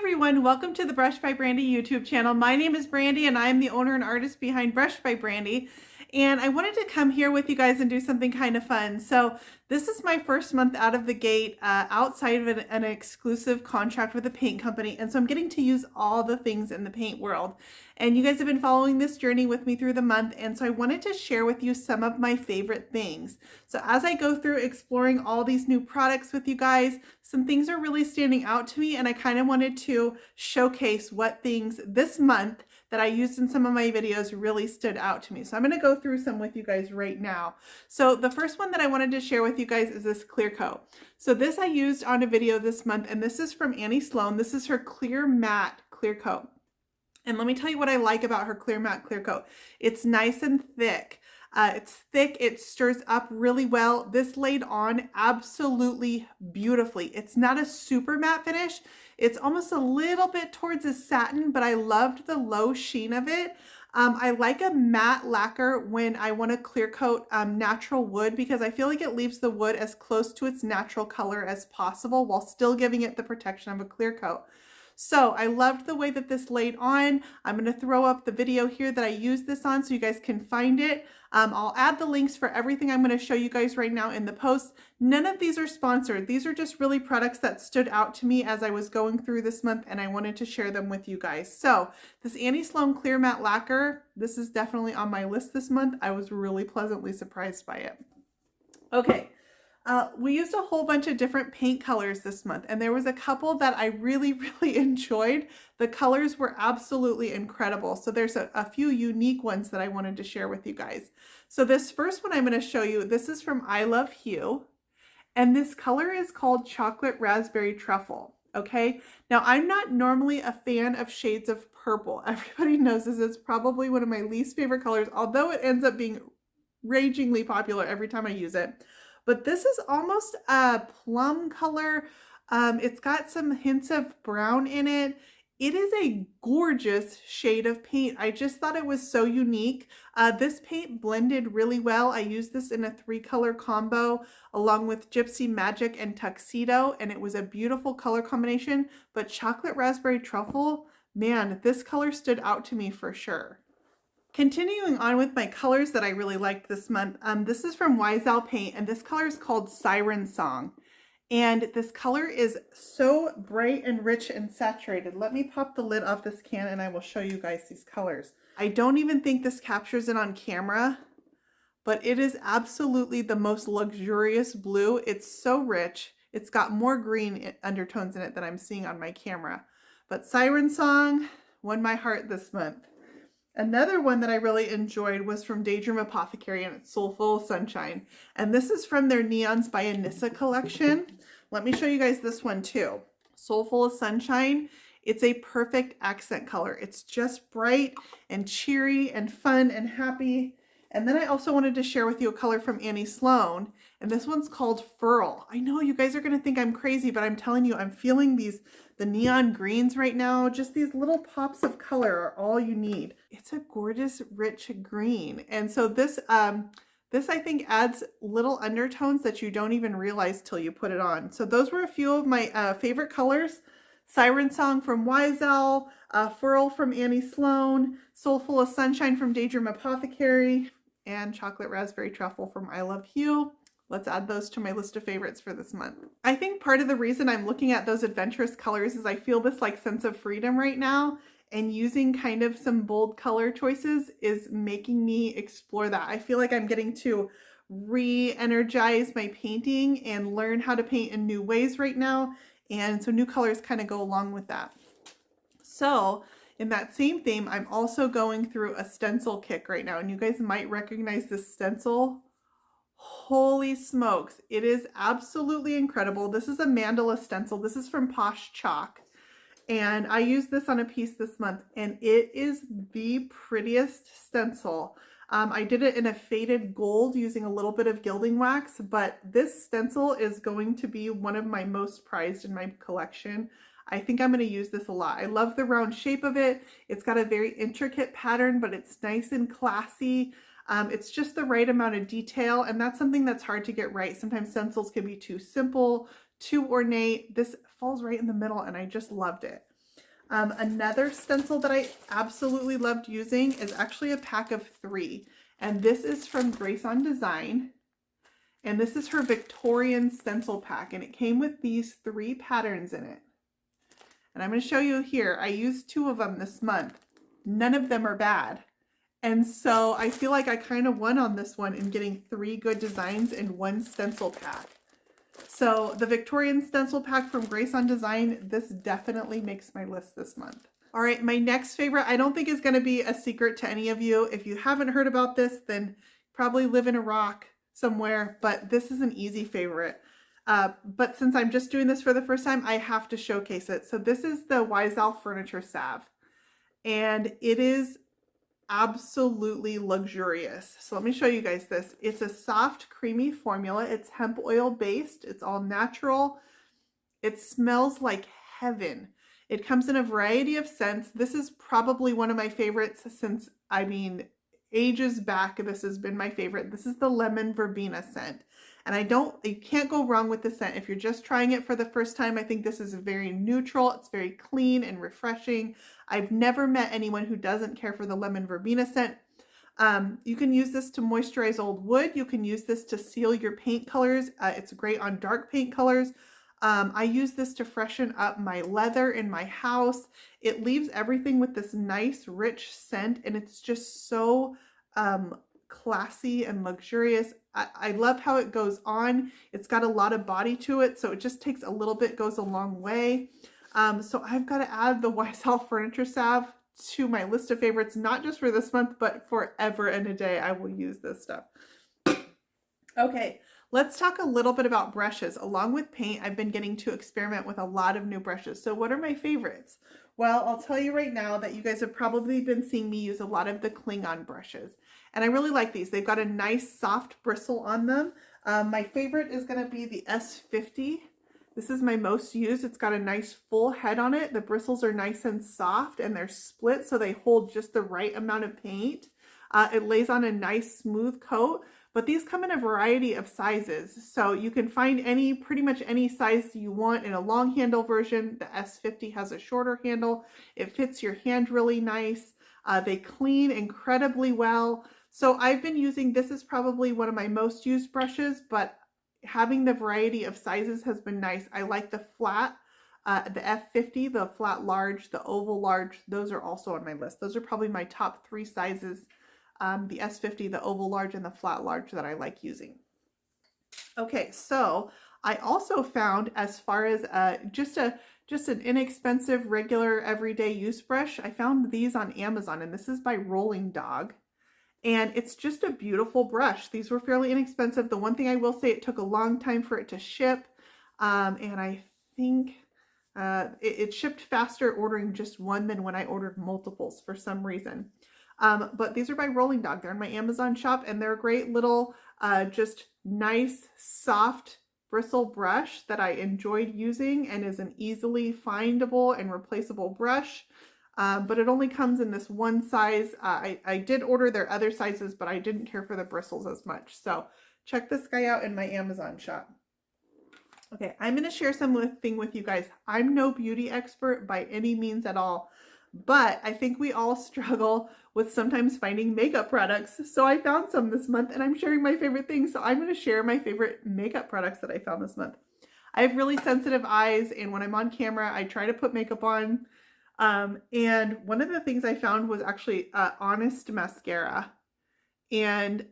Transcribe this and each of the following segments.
everyone, welcome to the Brush by Brandy YouTube channel. My name is Brandy and I am the owner and artist behind Brush by Brandy. And I wanted to come here with you guys and do something kind of fun. So this is my first month out of the gate outside of an exclusive contract with a paint company. And so I'm getting to use all the things in the paint world. And you guys have been following this journey with me through the month. And so I wanted to share with you some of my favorite things. So as I go through exploring all these new products with you guys, some things are really standing out to me. And I kind of wanted to showcase what things this month that I used in some of my videos really stood out to me. So I'm going to go through some with you guys right now. So the first one that I wanted to share with you guys is this clear coat. So this I used on a video this month, and this is from Sloan. This is her clear matte clear coat. And let me tell you what I like about her clear matte clear coat. It's nice and thick. It's thick, it stirs up really well. This laid on absolutely beautifully. It's not a super matte finish. It's almost a little bit towards a satin, but I loved the low sheen of it. I like a matte lacquer when I want to clear coat natural wood, because I feel like it leaves the wood as close to its natural color as possible while still giving it the protection of a clear coat. So I loved the way that this laid on. I'm going to throw up the video here that I used this on so you guys can find it. I'll add the links for everything I'm going to show you guys right now in the post. None of these are sponsored. These are just really products that stood out to me as I was going through this month, and I wanted to share them with you guys. So this Sloan Clear Matte Lacquer, this is definitely on my list this month. I was really pleasantly surprised by it. Okay. We used a whole bunch of different paint colors this month, and there was a couple that I really enjoyed. The colors were absolutely incredible. So there's a few unique ones that I wanted to share with you guys. So this first one I'm going to show you, this is from Love Hue, and this color is called Chocolate Raspberry Truffle. Okay, now I'm not normally a fan of shades of purple. Everybody knows this. It's probably one of my least favorite colors, although it ends up being ragingly popular every time I use it. But this is almost a plum color. It's got some hints of brown in it. It is a gorgeous shade of paint. I just thought it was so unique. This paint blended really well. I used this in a 3-color combo along with Gypsy, Magic, and Tuxedo, and it was a beautiful color combination. But Chocolate Raspberry Truffle, man, this color stood out to me for sure. Continuing on with my colors that I really liked this month, this is from Ysl Paint, and this color is called Siren Song. And this color is so bright and rich and saturated. Let me pop the lid off this can and I will show you guys these colors. I don't even think this captures it on camera, but it is absolutely the most luxurious blue. It's so rich. It's got more green undertones in it than I'm seeing on my camera. But Siren Song won my heart this month. Another one that I really enjoyed was from Daydream Apothecary, and it's Soulful Sunshine. And this is from their Neons by Anissa collection. Let me show you guys this one too. Soulful Sunshine. It's a perfect accent color. It's just bright and cheery and fun and happy. And then I also wanted to share with you a color from Sloan, and this one's called Firle. I know you guys are going to think I'm crazy, but I'm telling you, I'm feeling the neon greens right now. Just these little pops of color are all you need. It's a gorgeous, rich green. And so this I think adds little undertones that you don't even realize till you put it on. So those were a few of my favorite colors. Siren Song from Ysl, Firle from Sloan, Soulful of Sunshine from Daydream Apothecary, and Chocolate Raspberry Truffle from Love Hue. Let's add those to my list of favorites for this month. I think part of the reason I'm looking at those adventurous colors is I feel this like sense of freedom right now, and using kind of some bold color choices is making me explore that. I feel like I'm getting to re-energize my painting and learn how to paint in new ways right now. And so new colors kind of go along with that. So in that same theme, I'm also going through a stencil kick right now, and you guys might recognize this stencil. Holy smokes, it is absolutely incredible. This is a Mandala Stencil. This is from Posh Chalk, and I used this on a piece this month, and it is the prettiest stencil. I did it in a faded gold using a little bit of gilding wax, but this stencil is going to be one of my most prized in my collection. I think I'm going to use this a lot. I love the round shape of it. It's got a very intricate pattern, but it's nice and classy. It's just the right amount of detail, and that's something that's hard to get right. Sometimes stencils can be too simple, too ornate. This falls right in the middle, and I just loved it. Another stencil that I absolutely loved using is actually a pack of 3. And this is from Grace on Design. And this is her Victorian Stencil pack. And it came with these 3 patterns in it. And I'm going to show you here. I used 2 of them this month. None of them are bad. And so I feel like I kind of won on this one in getting 3 good designs in 1 stencil pack. So the Victorian Stencil pack from Grace on Design, this definitely makes my list this month. All right, my next favorite, I don't think is going to be a secret to any of you. If you haven't heard about this, then probably live in a rock somewhere, but this is an easy favorite. But since I'm just doing this for the first time, I have to showcase it. So this is the Ysl Furniture Salve, and it is absolutely luxurious. So let me show you guys this. It's a soft, creamy formula. It's hemp oil based. It's all natural. It smells like heaven. It comes in a variety of scents. This is probably one of my favorites since, I mean, ages back. This has been my favorite. This is the lemon verbena scent. And you can't go wrong with the scent. If you're just trying it for the first time, I think this is very neutral. It's very clean and refreshing. I've never met anyone who doesn't care for the lemon verbena scent. You can use this to moisturize old wood. You can use this to seal your paint colors. It's great on dark paint colors. I use this to freshen up my leather in my house. It leaves everything with this nice, rich scent, and it's just so classy and luxurious. I love how it goes on. It's got a lot of body to it, so it just takes a little bit, goes a long way. So I've got to add the Ysl Furniture Salve to my list of favorites, not just for this month, but forever and a day. I will use this stuff. Okay, let's talk a little bit about brushes. Along with paint, I've been getting to experiment with a lot of new brushes. So what are my favorites? Well, I'll tell you right now that you guys have probably been seeing me use a lot of the Klingon brushes. And I really like these. They've got a nice soft bristle on them. My favorite is going to be the S50. This is my most used. It's got a nice full head on it. The bristles are nice and soft and they're split so they hold just the right amount of paint. It lays on a nice smooth coat, but these come in a variety of sizes. So you can find pretty much any size you want in a long handle version. The S50 has a shorter handle. It fits your hand really nice. They clean incredibly well. So I've been using, this is probably one of my most used brushes, but having the variety of sizes has been nice. I like the flat, the F50, the flat large, the oval large. Those are also on my list. Those are probably my top 3 sizes. The S50, the oval large, and the flat large that I like using. Okay, so I also found, as far as just an inexpensive, regular, everyday use brush, I found these on Amazon, and this is by Rollingdog. And it's just a beautiful brush. These were fairly inexpensive. The one thing I will say, it took a long time for it to ship. And I think it shipped faster ordering just one than when I ordered multiples for some reason. But these are by Rollingdog. They're in my Amazon shop, and they're a great little, just nice, soft bristle brush that I enjoyed using and is an easily findable and replaceable brush. But it only comes in this one size. I did order their other sizes, but I didn't care for the bristles as much. So check this guy out in my Amazon shop. Okay, I'm going to share something with you guys. I'm no beauty expert by any means at all, but I think we all struggle with sometimes finding makeup products. So I found some this month, and I'm sharing my favorite things. So I'm going to share my favorite makeup products that I found this month. I have really sensitive eyes, and when I'm on camera, I try to put makeup on. And one of the things I found was actually Honest mascara. And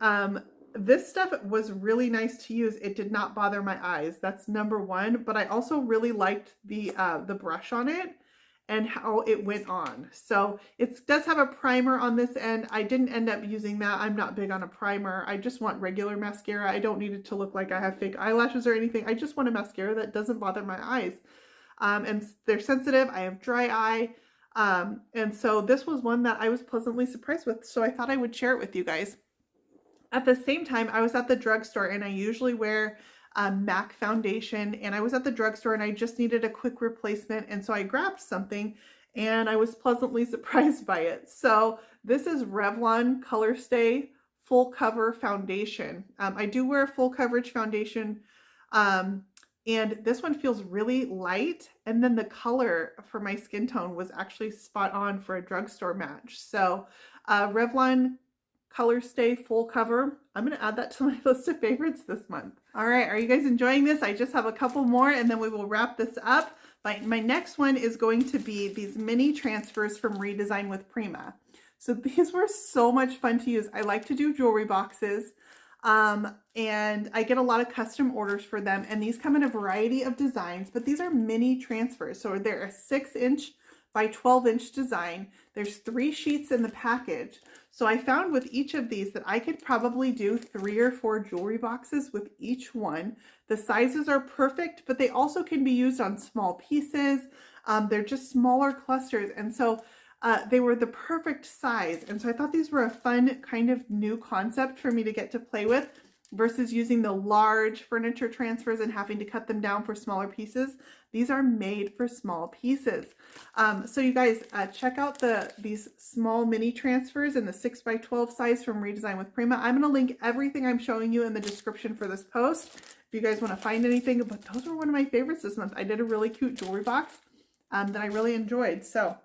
this stuff was really nice to use. It did not bother my eyes. That's number one. But I also really liked the brush on it and how it went on. So it does have a primer on this end. I didn't end up using that. I'm not big on a primer. I just want regular mascara. I don't need it to look like I have fake eyelashes or anything. I just want a mascara that doesn't bother my eyes. And they're sensitive. I have dry eye. And so this was one that I was pleasantly surprised with. So I thought I would share it with you guys. At the same time, I was at the drugstore, and I usually wear MAC foundation, and I was at the drugstore and I just needed a quick replacement. And so I grabbed something and I was pleasantly surprised by it. So this is Revlon Colorstay Full Cover Foundation. I do wear a full coverage foundation And this one feels really light. And then the color for my skin tone was actually spot on for a drugstore match. So Revlon Colorstay Full Cover. I'm going to add that to my list of favorites this month. All right, are you guys enjoying this? I just have a couple more and then we will wrap this up. My next one is going to be these mini transfers from Redesign with Prima. So these were so much fun to use. I like to do jewelry boxes. And I get a lot of custom orders for them, and these come in a variety of designs, but these are mini transfers. So they're a 6-inch by 12-inch design. There's 3 sheets in the package. So I found with each of these that I could probably do 3 or 4 jewelry boxes with each one. The sizes are perfect, but they also can be used on small pieces. They're just smaller clusters. And so they were the perfect size. And so I thought these were a fun kind of new concept for me to get to play with versus using the large furniture transfers and having to cut them down for smaller pieces. These are made for small pieces. So you guys check out these small mini transfers in the 6x12 size from Redesign with Prima. I'm going to link everything I'm showing you in the description for this post if you guys want to find anything. But those were one of my favorites this month. I did a really cute jewelry box that I really enjoyed. So.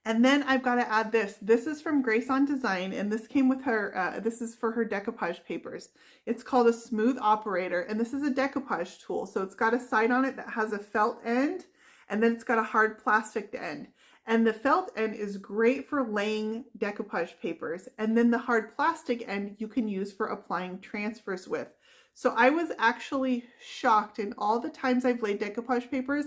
And then I've got to add this. This is from Grace on Design, and this came with her, this is for her decoupage papers. It's called a Smooth Operator, and this is a decoupage tool. So it's got a side on it that has a felt end, and then it's got a hard plastic end. And the felt end is great for laying decoupage papers, and then the hard plastic end you can use for applying transfers with. So I was actually shocked in all the times I've laid decoupage papers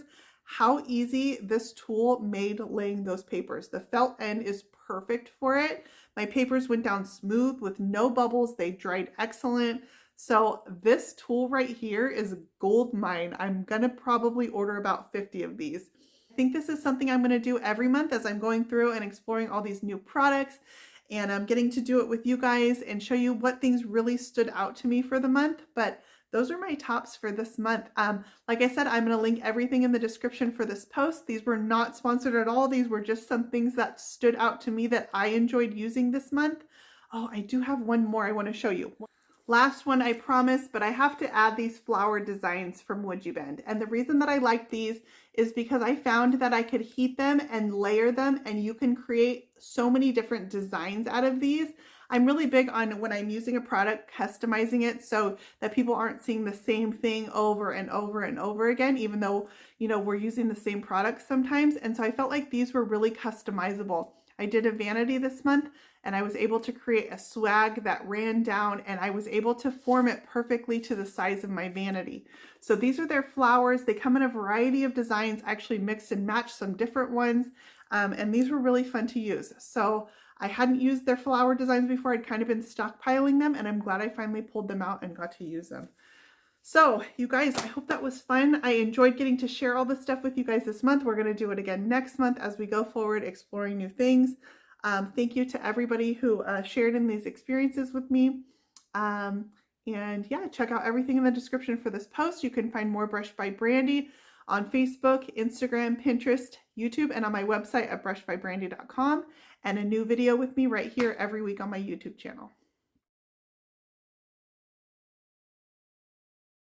how easy this tool made laying those papers. The felt end is perfect for it. My papers went down smooth with no bubbles. They dried excellent. So this tool right here is gold mine. I'm gonna probably order about 50 of these. I think this is something I'm gonna do every month as I'm going through and exploring all these new products, and I'm getting to do it with you guys and show you what things really stood out to me for the month. But those are my tops for this month. Like I said, I'm going to link everything in the description for this post. These were not sponsored at all. These were just some things that stood out to me that I enjoyed using this month. Oh, I do have one more I want to show you. Last one, I promise, but I have to add these flower designs from woodubend. And the reason that I like these is because I found that I could heat them and layer them, and you can create so many different designs out of these. I'm really big on, when I'm using a product, customizing it so that people aren't seeing the same thing over and over and over again, even though, you know, we're using the same products sometimes. And so I felt like these were really customizable. I did a vanity this month, and I was able to create a swag that ran down, and I was able to form it perfectly to the size of my vanity. So these are their flowers. They come in a variety of designs, actually mixed and matched some different ones. And these were really fun to use. So I hadn't used their flower designs before. I'd kind of been stockpiling them, and I'm glad I finally pulled them out and got to use them. So you guys, I hope that was fun. I enjoyed getting to share all this stuff with you guys this month. We're going to do it again next month as we go forward exploring new things. Thank you to everybody who shared in these experiences with me. And yeah, check out everything in the description for this post. You can find more Brushed by Brandy on Facebook, Instagram, Pinterest, YouTube, and on my website at brushedbybrandy.com, and a new video with me right here every week on my YouTube channel.